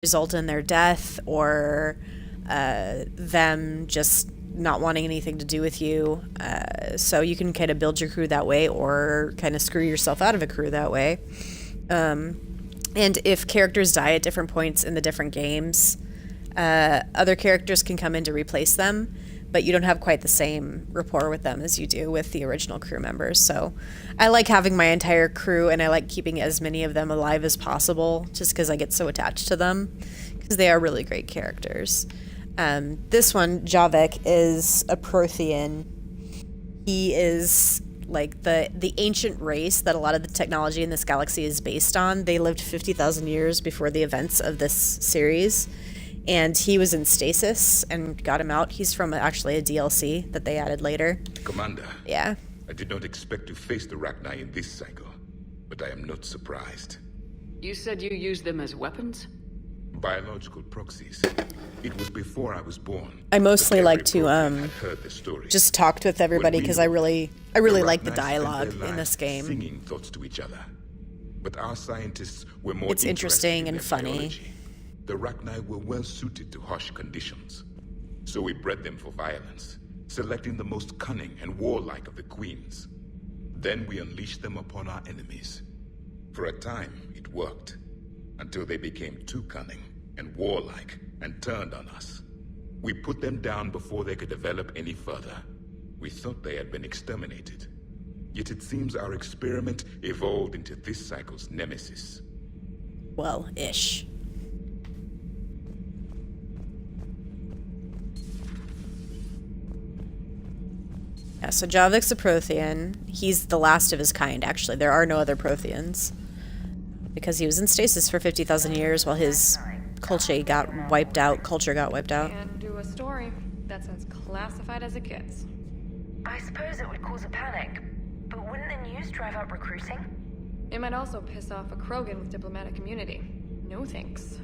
result in their death or them just not wanting anything to do with you. So you can kind of build your crew that way or kind of screw yourself out of a crew that way. And if characters die at different points in the different games, other characters can come in to replace them, but you don't have quite the same rapport with them as you do with the original crew members. So I like having my entire crew, and I like keeping as many of them alive as possible just because I get so attached to them, because they are really great characters. This one, Javik, is a Prothean. He is like the ancient race that a lot of the technology in this galaxy is based on. They lived 50,000 years before the events of this series, and he was in stasis and got him out. He's from actually a DLC that they added later. Commander. Yeah. I did not expect to face the Rachni in this cycle, but I am not surprised. You said you used them as weapons? Biological proxies. It was before I was born. I mostly like to heard the story. just talk with everybody because I really like the dialogue in this game. Singing thoughts to each other. But our scientists were more It's interesting and funny. Biology. The Rachni were well suited to harsh conditions. So we bred them for violence, selecting the most cunning and warlike of the queens. Then we unleashed them upon our enemies. For a time, it worked, until they became too cunning and warlike and turned on us. We put them down before they could develop any further. We thought they had been exterminated. Yet it seems our experiment evolved into this cycle's nemesis. Well, ish. Yeah, so Javik's a Prothean. He's the last of his kind, actually. There are no other Protheans. Because he was in stasis for 50,000 years while his culture got wiped out. And do a story that's as classified as it gets. I suppose it would cause a panic, but wouldn't the news drive up recruiting? It might also piss off a Krogan with diplomatic immunity. No thanks.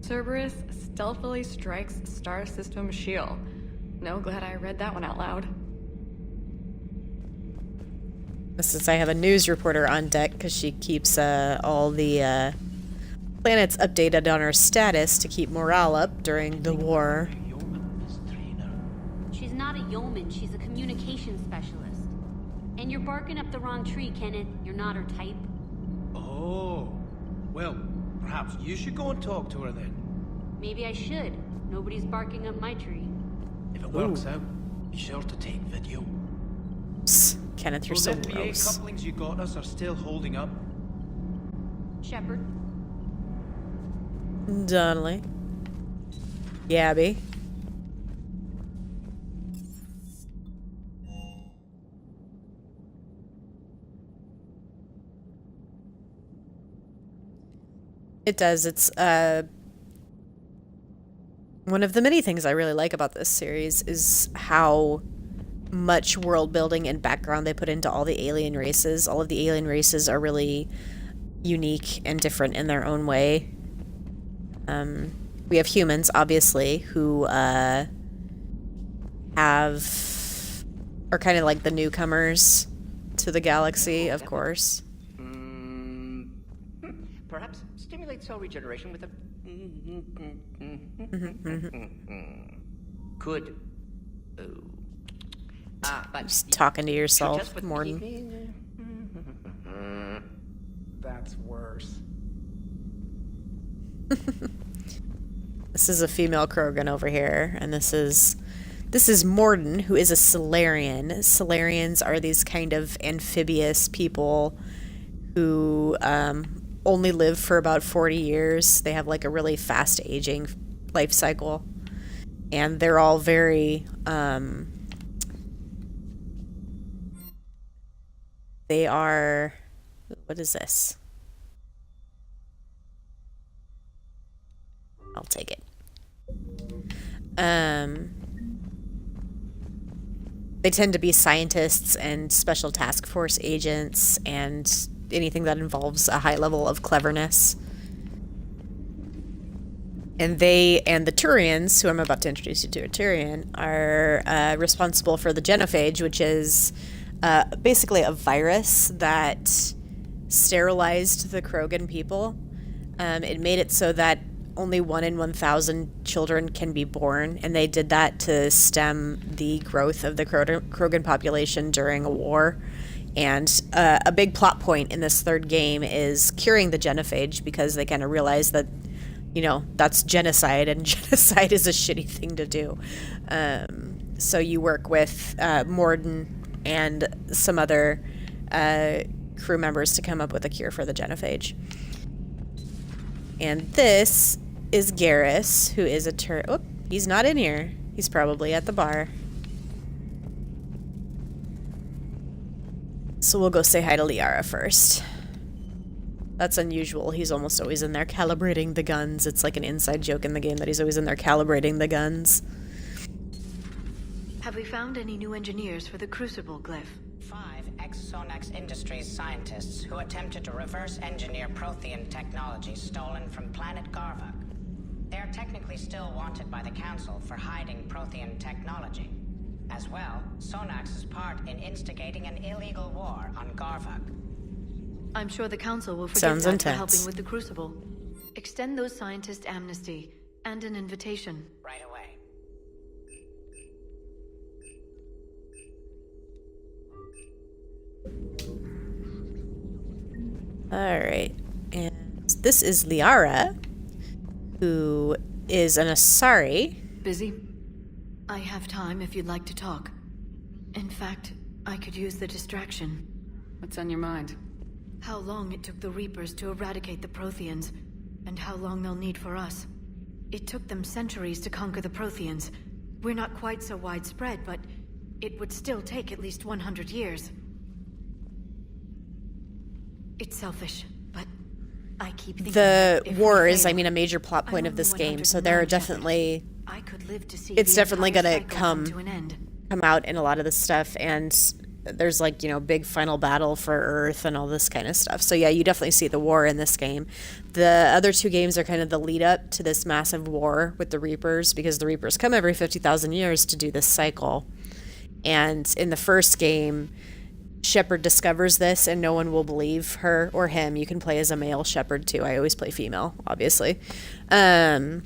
Cerberus stealthily strikes Star System shield. No, glad I read that one out loud. Since I have a news reporter on deck because she keeps all the planets updated on her status to keep morale up during the war. She's not a yeoman, she's a communication specialist. And you're barking up the wrong tree, Kenneth. You're not her type. Oh, well, perhaps you should go and talk to her then. Maybe I should. Nobody's barking up my tree. If it works out, be sure to take video. Psst, Kenneth, you're so Those FBA gross. couplings you got us are still holding up. Shepard. Donnelly. Gabby. It does. It's one of the many things I really like about this series is how much world building and background they put into all the alien races. All of the alien races are really unique and different in their own way. We have humans, obviously, who are kind of like the newcomers to the galaxy, of course. Perhaps stimulate cell regeneration with a... Could. But Just talking to just yourself, with Morton. That's worse. This is a female Krogan over here, and this is Morden, who is a Solarian. Solarians are these kind of amphibious people who only live for about 40 years. They have like a really fast aging life cycle, and they're all very they are, what is this? I'll take it. They tend to be scientists and special task force agents and anything that involves a high level of cleverness. And they and the Turians, who I'm about to introduce you to a Turian, are responsible for the genophage, which is basically a virus that sterilized the Krogan people. It made it so that only 1 in 1,000 children can be born, and they did that to stem the growth of the Krogan population during a war. And a big plot point in this third game is curing the genophage, because they kind of realize that, you know, that's genocide, and genocide is a shitty thing to do. So you work with Morden and some other crew members to come up with a cure for the genophage. And this is Garrus, who is a oh, he's not in here. He's probably at the bar. So we'll go say hi to Liara first. That's unusual. He's almost always in there calibrating the guns. It's like an inside joke in the game that he's always in there calibrating the guns. Have we found any new engineers for the Crucible glyph? 5 ex-Sonax Industries scientists who attempted to reverse engineer Prothean technology stolen from planet Garvuk. They are technically still wanted by the Council for hiding Prothean technology. As well, Sonax's part in instigating an illegal war on Garvuk. I'm sure the Council will forgive Sounds that intense. for helping with the Crucible. Extend those scientists amnesty and an invitation. Right away. Alright, and this is Liara, who is an Asari. Busy? I have time if you'd like to talk. In fact, I could use the distraction. What's on your mind? How long it took the Reapers to eradicate the Protheans, and how long they'll need for us. It took them centuries to conquer the Protheans. We're not quite so widespread, but it would still take at least 100 years. It's selfish, but I keep thinking The that if we war is, fail, I mean, a major plot I'm point of only this game, 100 so there are man shepherd. definitely... I could live to see It's the definitely entire gonna cycle come to an end. out in a lot of this stuff, and there's like, you know, big final battle for Earth and all this kind of stuff. So yeah, you definitely see the war in this game. The other two games are kind of the lead up to this massive war with the Reapers, because the Reapers come every 50,000 years to do this cycle. And in the first game, Shepard discovers this, and no one will believe her or him. You can play as a male Shepard too. I always play female, obviously. But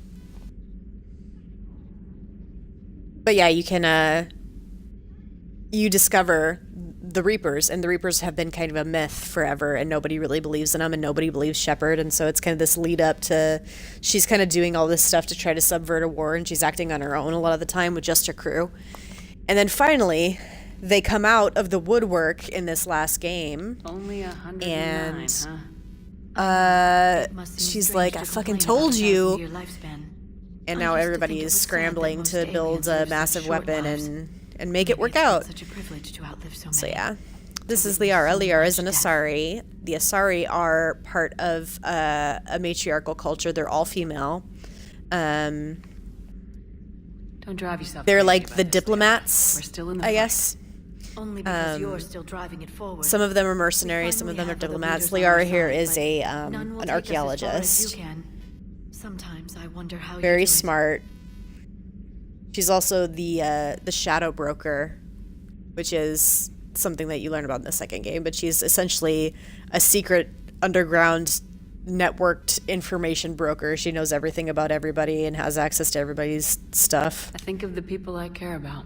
yeah, you can you discover the Reapers, and the Reapers have been kind of a myth forever, and nobody really believes in them, and nobody believes Shepard, and so it's kind of this lead up to she's kind of doing all this stuff to try to subvert a war, and she's acting on her own a lot of the time with just her crew. And then finally, they come out of the woodwork in this last game. Only 109, And, huh? It must seem she's strange like, I to fucking complain about told a you. 1,000-year lifespan. And I now used to everybody think it is was sad that scrambling most to build aliens a live such massive short weapon lives. and make it Maybe work it's not out. Such a privilege to outlive so many. So yeah, this is live Liara. so Liara is an much death. Asari. The Asari are part of a matriarchal culture. They're all female. Don't drive yourself They're crazy like about the this, diplomats, We're still in the I fight. guess. Only because you're still driving it forward. Some of them are We mercenaries, some of finally them are have other diplomats. leaders on our Liara here side, is but a none will an take us as far as archaeologist. you can. Sometimes I wonder how you Very do it. smart. She's also the shadow broker, which is something that you learn about in the second game, but she's essentially a secret underground networked information broker. She knows everything about everybody and has access to everybody's stuff. I think of the people I care about.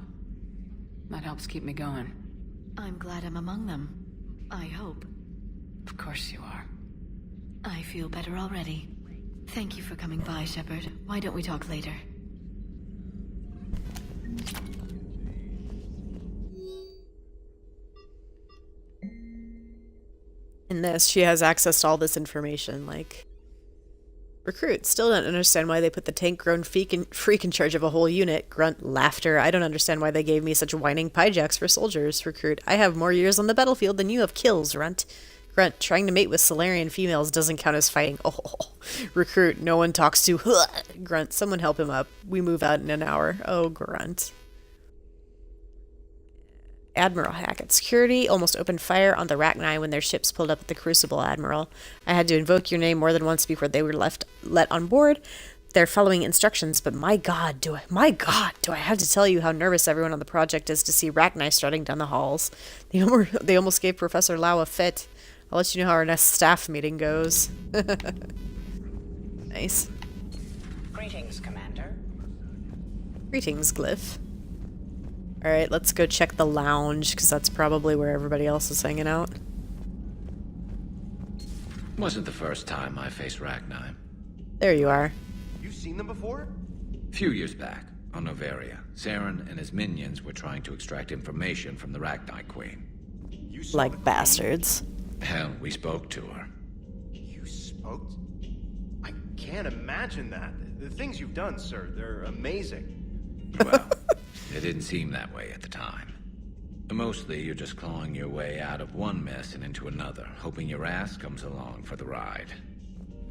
That helps keep me going. I'm glad I'm among them. I hope. Of course you are. I feel better already. Thank you for coming by, Shepard. Why don't we talk later? In this, she has access to all this information, like... Recruit. Still don't understand why they put the tank-grown freak in charge of a whole unit. Grunt. Laughter. I don't understand why they gave me such whining pyjacks for soldiers. Recruit. I have more years on the battlefield than you have kills. Runt. Grunt. Trying to mate with Solarian females doesn't count as fighting. Oh. Recruit. No one talks to... Grunt. Someone help him up. We move out in an hour. Oh, Grunt. Admiral Hackett. Security almost opened fire on the Rachni when their ships pulled up at the Crucible, Admiral. I had to invoke your name more than once before they were let on board. They're following instructions, but my god, do I have to tell you how nervous everyone on the project is to see Rachni strutting down the halls. They almost gave Professor Lau a fit. I'll let you know how our next staff meeting goes. Nice. Greetings, Commander. Greetings, Glyph. Alright, let's go check the lounge, because that's probably where everybody else is hanging out. Wasn't the first time I faced Rachni. There you are. You've seen them before? A few years back, on Noveria, Saren and his minions were trying to extract information from the Rachni Queen. You saw Like the bastards. Hell, we spoke to her. Queen? You spoke? I can't imagine that. The things you've done, sir, they're amazing. Well, it didn't seem that way at the time. Mostly, you're just clawing your way out of one mess and into another, hoping your ass comes along for the ride.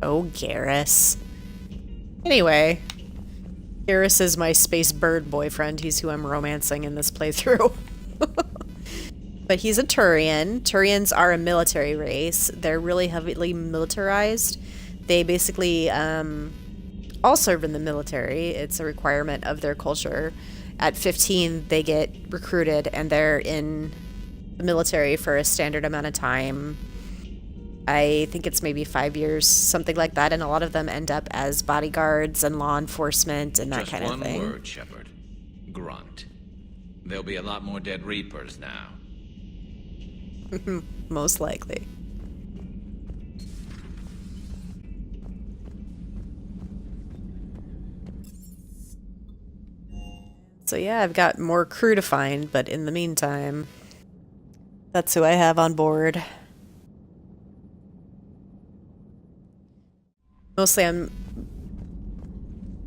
Oh, Garrus. Anyway, Garrus is my space bird boyfriend. He's who I'm romancing in this playthrough. But he's a Turian. Turians are a military race. They're really heavily militarized. They basically all serve in the military. It's a requirement of their culture. At 15, they get recruited, and they're in the military for a standard amount of time. I think it's maybe 5 years, something like that, and a lot of them end up as bodyguards and law enforcement and that kind of thing. Just one word, Shepard. Grunt. There'll be a lot more dead Reapers now. Most likely. So yeah, I've got more crew to find, but in the meantime, that's who I have on board. Mostly I'm...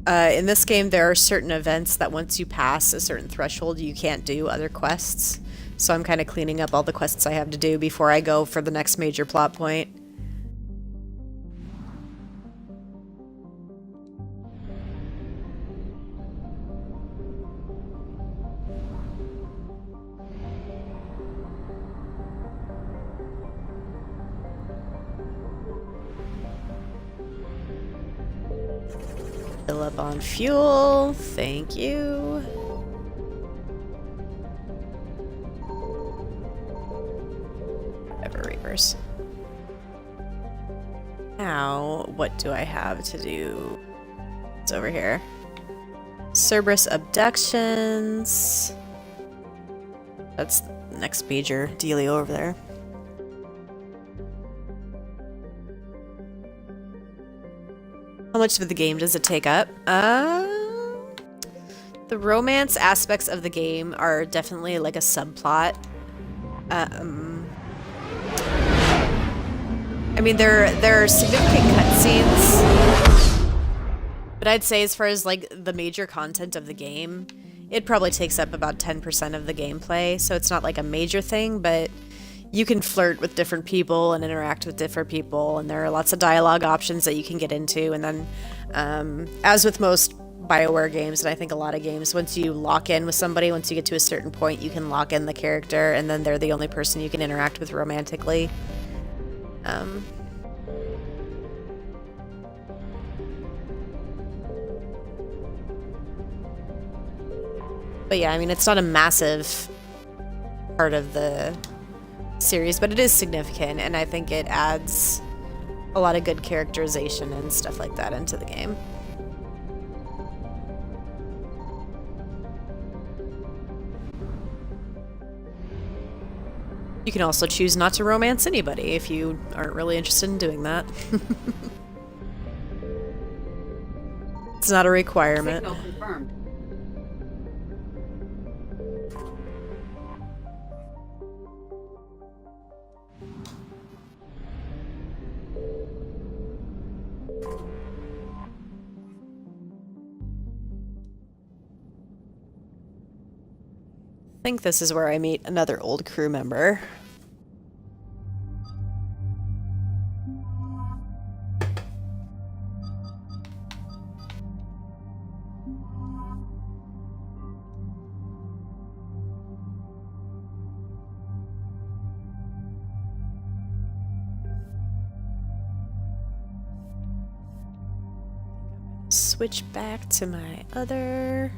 in this game, there are certain events that once you pass a certain threshold, you can't do other quests. So I'm kind of cleaning up all the quests I have to do before I go for the next major plot point. Fill up on fuel. Thank you. Whatever, Reapers. Now, what do I have to do? It's over here. Cerberus abductions. That's the next major dealio over there. How much of the game does it take up? The romance aspects of the game are definitely like a subplot. I mean, there are significant cutscenes, but I'd say as far as like the major content of the game, it probably takes up about 10% of the gameplay, so it's not like a major thing, but you can flirt with different people and interact with different people, and there are lots of dialogue options that you can get into. And then, as with most BioWare games, and I think a lot of games, once you lock in with somebody, once you get to a certain point, you can lock in the character, and then they're the only person you can interact with romantically. But yeah, I mean, it's not a massive part of the series, but it is significant, and I think it adds a lot of good characterization and stuff like that into the game. You can also choose not to romance anybody if you aren't really interested in doing that. It's not a requirement. Signal confirmed. I think this is where I meet another old crew member. Switch back to my other